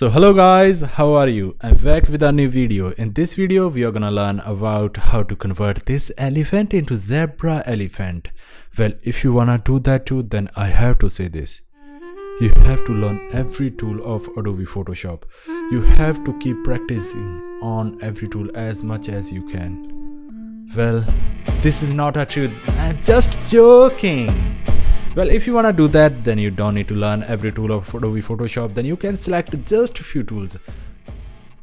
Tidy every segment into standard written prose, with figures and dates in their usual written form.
So hello guys, how are you? I'm back with a new video. In this video we are gonna learn about how to convert this elephant into zebra elephant. Well, if you wanna do that too, then I have to say this: you have to learn every tool of Adobe Photoshop. You have to keep practicing on every tool as much as you can. Well, this is not a truth, I'm just joking. Well, if you wanna do that, then you don't need to learn every tool of Adobe Photoshop. Then you can select just a few tools.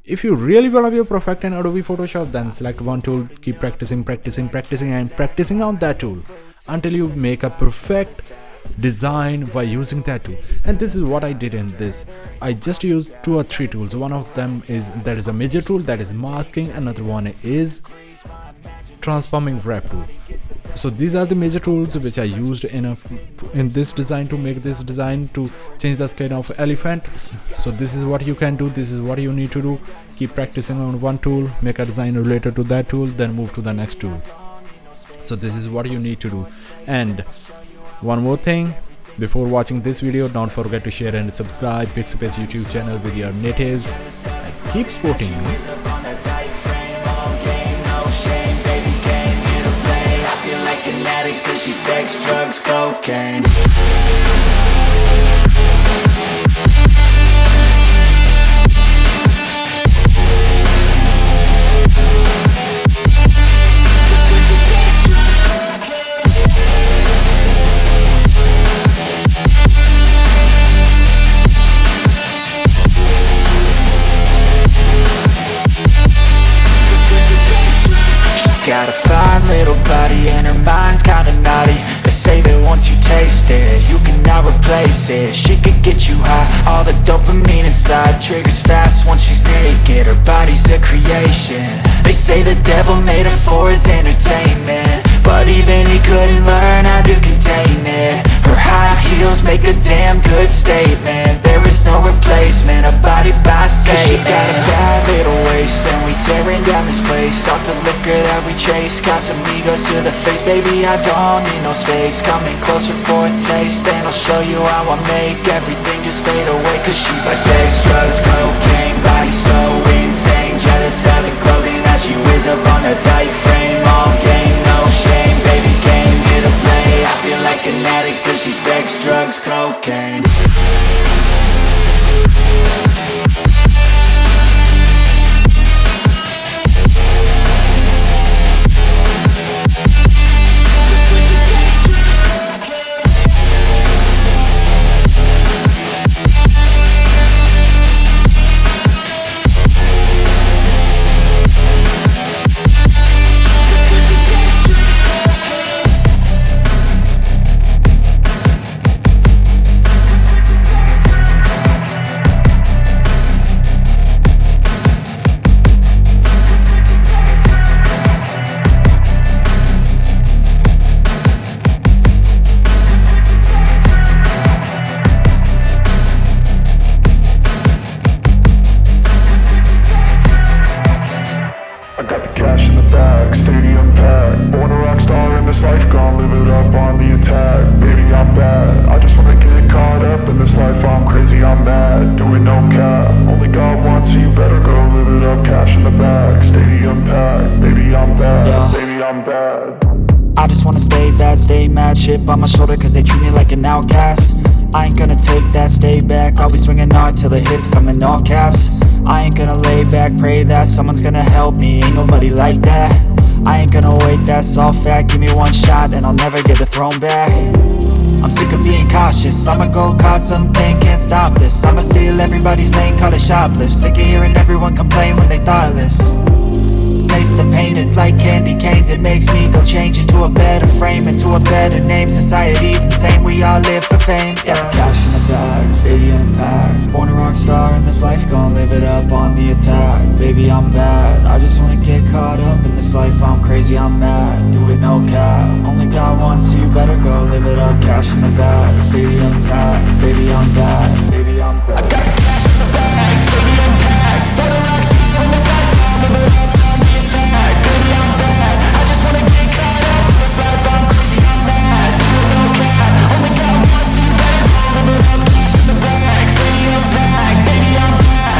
If you really wanna be perfect in Adobe Photoshop, then select one tool, keep practicing and practicing on that tool until you make a perfect design by using that tool. And this is what I did in this. I just used 2 or 3 tools. One of them is a major tool, that is masking. Another one is transforming wrap tool. So these are the major tools which I used in this design to make this design to change the skin of elephant. So this is what you can do, this is what you need to do. Keep practicing on one tool, make a design related to that tool, then move to the next tool. So this is what you need to do. And one more thing, before watching this video, don't forget to share and subscribe PIXIPACE YouTube channel with your natives, and keep supporting me. Cause she's sex, drugs, cocaine. Got a fine little body and her mind's kinda naughty. They say that once you taste it, you cannot replace it. She could get you high, all the dopamine inside triggers fast once she's naked. Her body's a creation. They say the devil made her for his entertainment, but even he couldn't learn how to contain it. Her high heels make a damn good statement. There is no replacement, a body by Satan. She got a bad little waist and we tearing down this place. Off the liquor that we chase, got some egos to the face. Baby, I don't need no space. Coming closer for a taste, and I'll show you how I make everything just fade away. Cause she's like sex, drugs, cocaine, body so insane. Jealous of the clothing that she wears up on a tight frame. All game, no shame, baby came here to play. I feel like an addict cause she's sex, drugs, cocaine. Stadium packed, born a rock star in this life, gon' live it up on the attack. Baby, I'm bad, I just wanna get caught up in this life. I'm crazy, I'm mad, doing no cap. Only God wants you, better go live it up. Cash in the bag, stadium packed. Baby, I'm bad, yeah. Baby, I'm bad. I just wanna stay bad, stay mad. Chip on my shoulder cause they treat me like an outcast. I ain't gonna take that, stay back. I'll be swinging hard till the hits come in all caps. I ain't gonna lay back, pray that someone's gonna help me. Ain't nobody like that. I ain't gonna wait, that's all fact. Give me one shot and I'll never get the throne back. I'm sick of being cautious, I'ma go cause something, can't stop this. I'ma steal everybody's lane, call it shoplift. Sick of hearing everyone complain when they thoughtless. Taste the pain, it's like candy canes. It makes me go change into a better frame, into a better name. Society's insane, we all live for fame, yeah. Cash in the bag, stadium packed. Born a rock star in this life, gon' live it up on the attack. Baby, I'm bad, I just wanna get caught up in this life. I'm crazy, I'm mad, do it no cap. Only God wants you, better go live it up. Cash in the bag, stadium packed. Baby, I'm bad, baby, I'm bad. I got the cash in the bag, stadium packed. Born a rock star in this life, gon' live it up on the attack. Baby, I'm bad, I just wanna get caught up in this life. I'm crazy, I'm mad, do it no cap. Only God wants you, better go live it up. Cash in the bag, stadium packed. Baby, I'm bad.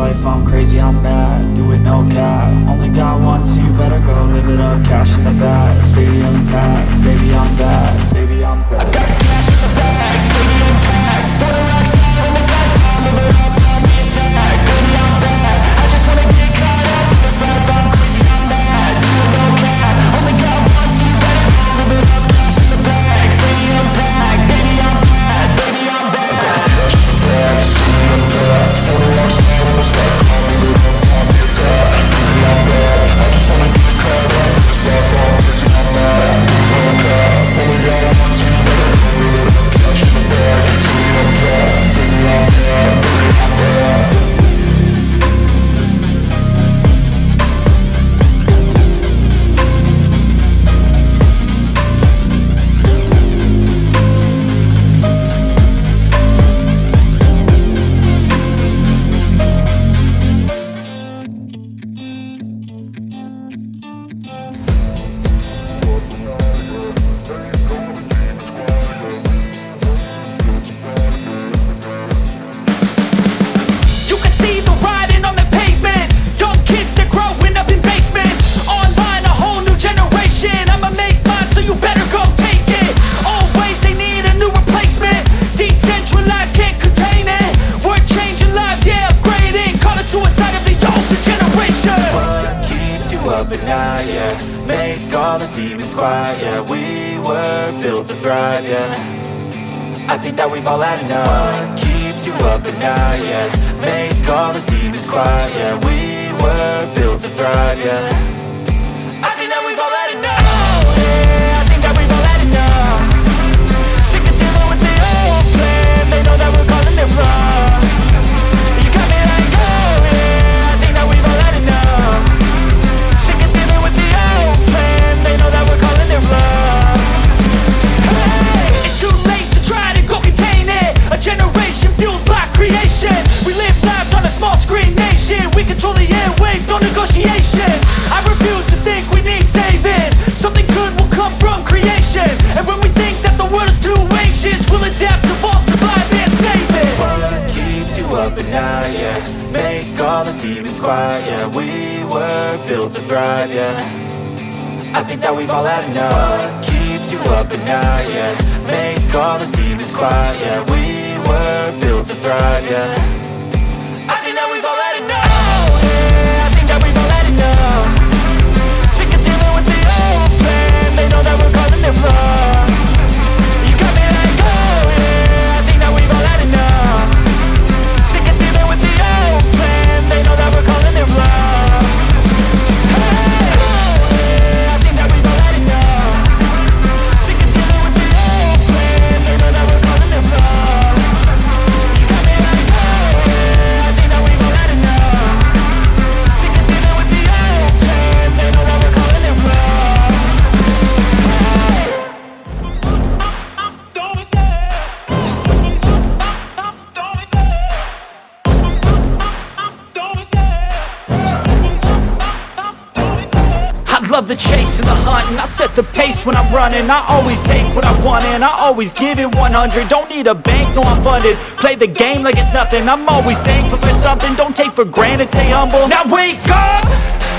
life, I'm crazy, I'm mad, do it no cap. Only got one, so you better go live it up. Cash in the bag, stadium packed. Baby, I'm bad, baby, I'm bad. I got the cash in the bag, stadium packed. Born a rock star in this life, I'm live it up, on the attack. Baby, I'm bad, I just wanna get caught up in this life, I'm crazy, I'm mad, do it no cap. Only got one, so you better go live it up. Cash in the bag, stadium packed. Baby, I'm bad, baby, I'm bad. I got the cash in the bag, stadium packed. Born a rock star in this life, I'm live it up, on the attack. Baby, I'm bad, I just wanna get caught up in this life, I'm crazy, I'm mad, do it no cap. Only got one, so you better go live it up. Cash in the bag, stadium packed. Baby, I'm bad, baby, I'm bad. But now, yeah, make all the demons quiet, yeah. We were built to thrive, yeah. I think that we've all had enough. What keeps you up at night, yeah. Make all the demons quiet, yeah. We were built to thrive, yeah. I think that we've all had enough. Oh, yeah, I think that we've all had enough. Sick of dealing with the old plan. They know that we're calling it wrong. You got me like, oh, yeah, I think that we've all had enough. They know that we're calling it love. Hey, it's too late to try to go contain it. A generation fueled by creation. We live lives on a small screen nation. We control the airwaves, no negotiation. I refuse to think we need saving. Something good will come from creation. And when we think that the world is too anxious, we'll adapt, evolve, survive and save it. What keeps you up at night, yeah. Make all the demons quiet, yeah. We were built to thrive, yeah. I think that we've all had enough. What keeps you up at night, yeah. Make all the demons quiet, yeah. We were built to thrive, yeah. I think that we've all had enough. Oh, yeah, I think that we've all had enough. Sick of dealing with the old plan. They know that we're calling it wrong. You got me like, oh, yeah, I think that we've all had enough. Sick of dealing with the old plan. They know that we're calling it wrong. Love the chase and the hunt, and I set the pace when I'm running. I always take what I want and I always give it 100. Don't need a bank, no I'm funded. Play the game like it's nothing. I'm always thankful for something. Don't take for granted, stay humble. Now wake up!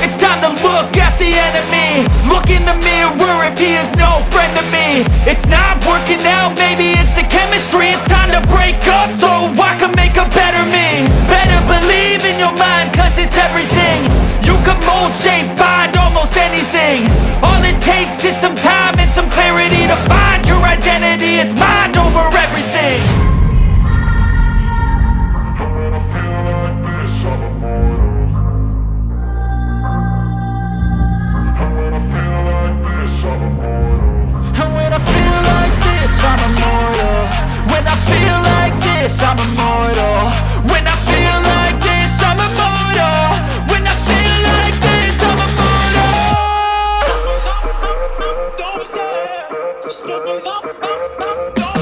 It's time to look at the enemy. Look in the mirror if he is no friend to me. It's not working out, maybe it's the chemistry. It's time to break up so I can make a better me. Better believe in your mind, cause it's everything. You can mold, shape, find almost anything. All it takes is some time and some clarity to find your identity. It's mind over everything. And when I feel like this, I'm immortal. When I feel like this, I'm immortal. When I feel like this, I'm immortal. When I feel like this, I'm immortal. Don't be scared. Step it up.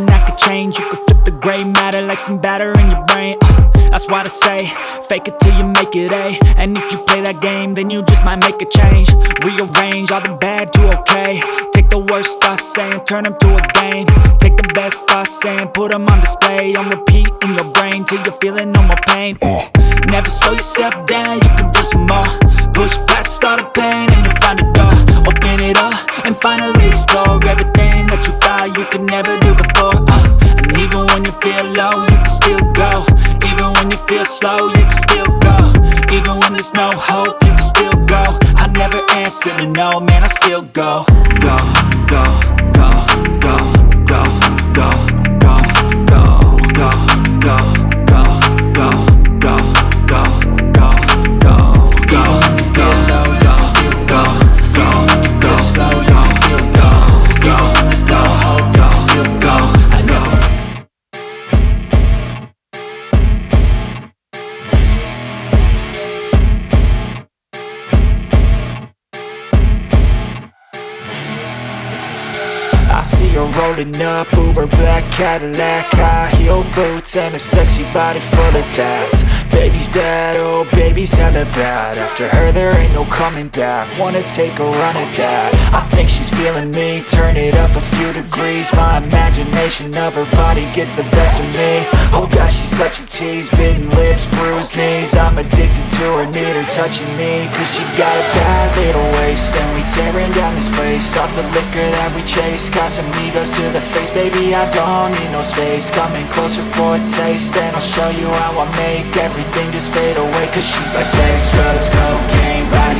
something that could change. You could flip the gray matter like some batter in your brain. That's why I say, fake it till you make it A. And if you play that game, then you just might make a change. Rearrange all the bad to okay. Take the worst thoughts saying, turn them to a game. Take the best thoughts saying, put them on display. On repeat in your brain till you're feeling no more pain. Never slow yourself down, you can do some more. Push past all the pain and you'll find a door. Open it up and finally explore everything that you thought you could never do before. And even when you feel low, you can still go. Even when you feel slow, you can still go. Even when there's no hope, you can still go. I never answer to no, man, I still go. Go, go, go, go, go, go, go, go, go, go, go, go, go, go, go, go, go. Even when you feel low, you can still go. Even when you feel slow, you can still go. Even when there's no hope, you can still go. I know. I see her rolling up, Uber black Cadillac, high heel boots and a sexy body full of tats. Baby's bad, oh baby's hella bad. After her there ain't no coming back. Wanna take a run at that. I think she's feeling me, turn it up a few degrees. My imagination of her body gets the best of me. Oh gosh, she's such a tease, bitten lips, bruised knees. I'm addicted to her, need her touching me. Cause she got a bad little waist, and we tearing down this place. Off the liquor that we chase, Casamigos to the face. Baby, I don't need no space. Coming closer for a taste, and I'll show you how I make everything just fade away. Cause she's like sex, drugs, cocaine, body,